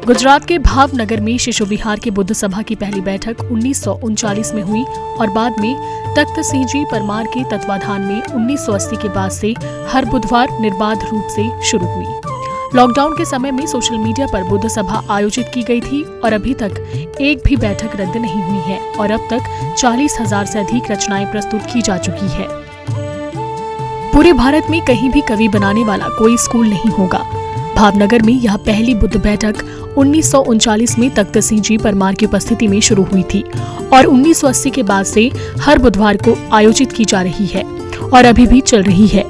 गुजरात के भावनगर में शिशु विहार की बुद्ध सभा की पहली बैठक 1939 में हुई और बाद में तख्त सिंह जी परमार के तत्वाधान में 1980 के बाद से हर बुधवार निर्बाध रूप से शुरू हुई। लॉकडाउन के समय में सोशल मीडिया पर बुद्ध सभा आयोजित की गई थी और अभी तक एक भी बैठक रद्द नहीं हुई है और अब तक 40,000 से अधिक रचनाएं प्रस्तुत की जा चुकी है। पूरे भारत में कहीं भी कवि बनाने वाला कोई स्कूल नहीं होगा। भावनगर में यह पहली बुद्ध बैठक 1939 में तख्त सिंह जी परमार की उपस्थिति में शुरू हुई थी और 1980 के बाद से हर बुधवार को आयोजित की जा रही है और अभी भी चल रही है।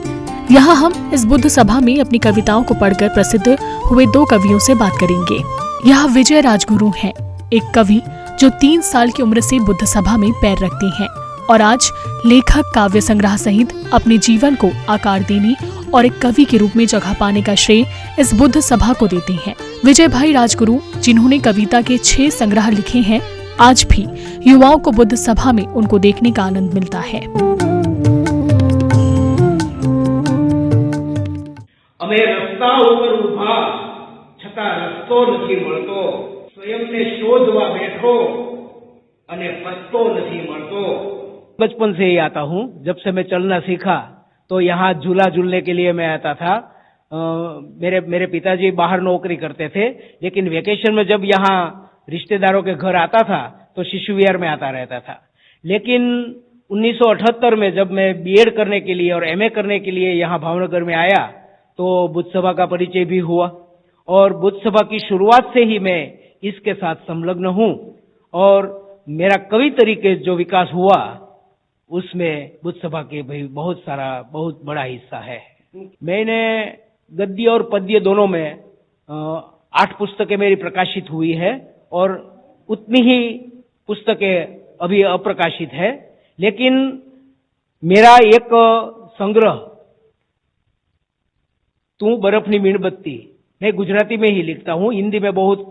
यहाँ हम इस बुद्ध सभा में अपनी कविताओं को पढ़कर प्रसिद्ध हुए 2 कवियों से बात करेंगे। यह विजय राजगुरु हैं, एक कवि जो 3 साल की उम्र से बुद्ध सभा में पैर रखते हैं और आज लेखक, काव्य संग्रह सहित अपने जीवन को आकार देने और एक कवि के रूप में जगह पाने का श्रेय इस बुद्ध सभा को देते हैं। विजय भाई राजगुरु, जिन्होंने कविता के 6 संग्रह लिखे हैं, आज भी युवाओं को बुद्ध सभा में उनको देखने का आनंद मिलता है। અમે રસ્તા ઉપર ઊભા છતાં રસ્તો નથી મળતો, સ્વયંને શોધવા બેઠો અને પત્તો નથી મળતો। बचपन से ही आता हूँ। जब से मैं चलना सीखा तो यहाँ झूला झूलने के लिए मैं आता था। मेरे पिताजी बाहर नौकरी करते थे, लेकिन वेकेशन में जब यहाँ रिश्तेदारों के घर आता था तो शिशु विहार में आता रहता था। लेकिन 1978 में जब मैं बीएड करने के लिए और एमए करने के लिए यहाँ भावनगर में आया तो बुद्ध सभा का परिचय भी हुआ और बुद्ध सभा की शुरुआत से ही मैं इसके साथ संलग्न हूँ और मेरा कवि तरीके जो विकास हुआ उसमें बुद्ध सभा के भाई बहुत बड़ा हिस्सा है। मैंने गद्य और पद्य दोनों में 8 पुस्तकें मेरी प्रकाशित हुई है और उतनी ही पुस्तकें अभी अप्रकाशित है। लेकिन मेरा एक संग्रह तू बर्फनी मीणबत्ती मैं गुजराती में ही लिखता हूँ। हिंदी में बहुत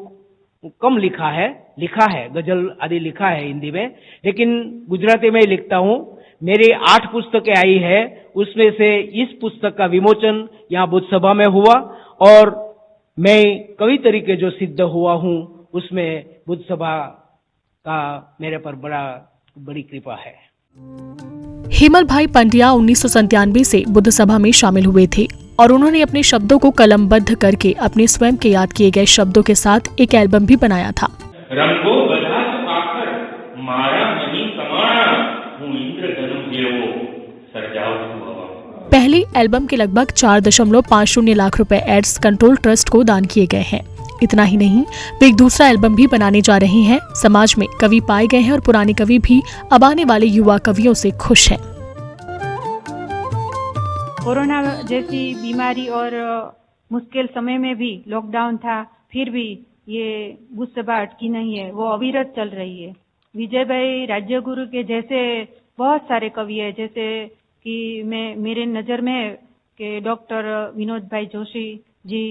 कम लिखा है, गजल आदि लिखा है हिंदी में, लेकिन गुजराती में ही लिखता हूँ। मेरी 8 पुस्तकें आई है, उसमें से इस पुस्तक का विमोचन यहाँ बुद्ध सभा में हुआ और मैं कवि तरीके जो सिद्ध हुआ हूँ उसमें बुद्ध सभा का मेरे पर बड़ी कृपा है। हेमल भाई पंड्या 1997 से बुद्ध सभा में शामिल हुए थे और उन्होंने अपने शब्दों को कलमबद्ध करके अपने स्वयं के याद किए गए शब्दों के साथ एक एल्बम भी बनाया था। रंगो बधास पाकर मारा नहीं समाना हूँ इंद्र धनुष देवो सजाओ सुहावा। पहले एल्बम के लगभग 4.50 लाख रुपए एड्स कंट्रोल ट्रस्ट को दान किए गए हैं। इतना ही नहीं, वे एक दूसरा एल्बम भी बनाने जा रहे हैं। समाज में कवि पाए गए हैं और पुराने कवि भी अब आने वाले युवा कवियों से खुश हैं। कोरोना जैसी बीमारी और मुश्किल समय में भी लॉकडाउन था, फिर भी ये बुद्ध सभा अटकी नहीं है, वो अविरत चल रही है। विजय भाई राजगुरु के जैसे बहुत सारे कवि है, जैसे कि मेरे नज़र में कि डॉक्टर विनोद भाई जोशी जी,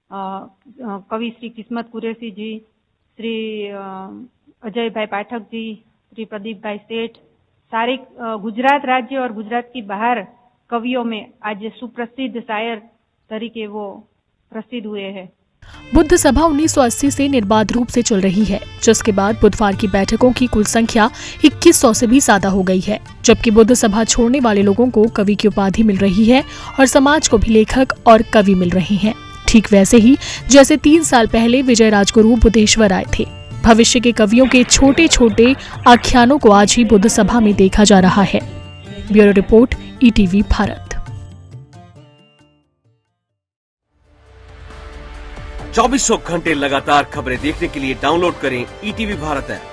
कवि श्री किस्मत कुरैशी जी, श्री अजय भाई पाठक जी, श्री प्रदीप भाई सेठ, सारे गुजरात राज्य और गुजरात की बाहर कवियों में आज सुप्रसिद्ध शायर तरीके वो प्रसिद्ध हुए हैं। बुद्ध सभा 1980 से निर्बाध रूप से चल रही है, जिसके बाद बुधवार की बैठकों की कुल संख्या 2100 से भी ज्यादा हो गई है। जबकि बुद्ध सभा छोड़ने वाले लोगों को कवि की उपाधि मिल रही है और समाज को भी लेखक और कवि मिल रहे हैं। ठीक वैसे ही जैसे 3 साल पहले विजय राजगुरु बुद्धेश्वर आए थे। भविष्य के कवियों के छोटे छोटे आख्यानों को आज ही बुद्ध सभा में देखा जा रहा है। Bureau report, ETV Bharat. 24 घंटे लगातार खबरें देखने के लिए डाउनलोड करें ईटीवी भारत ऐप।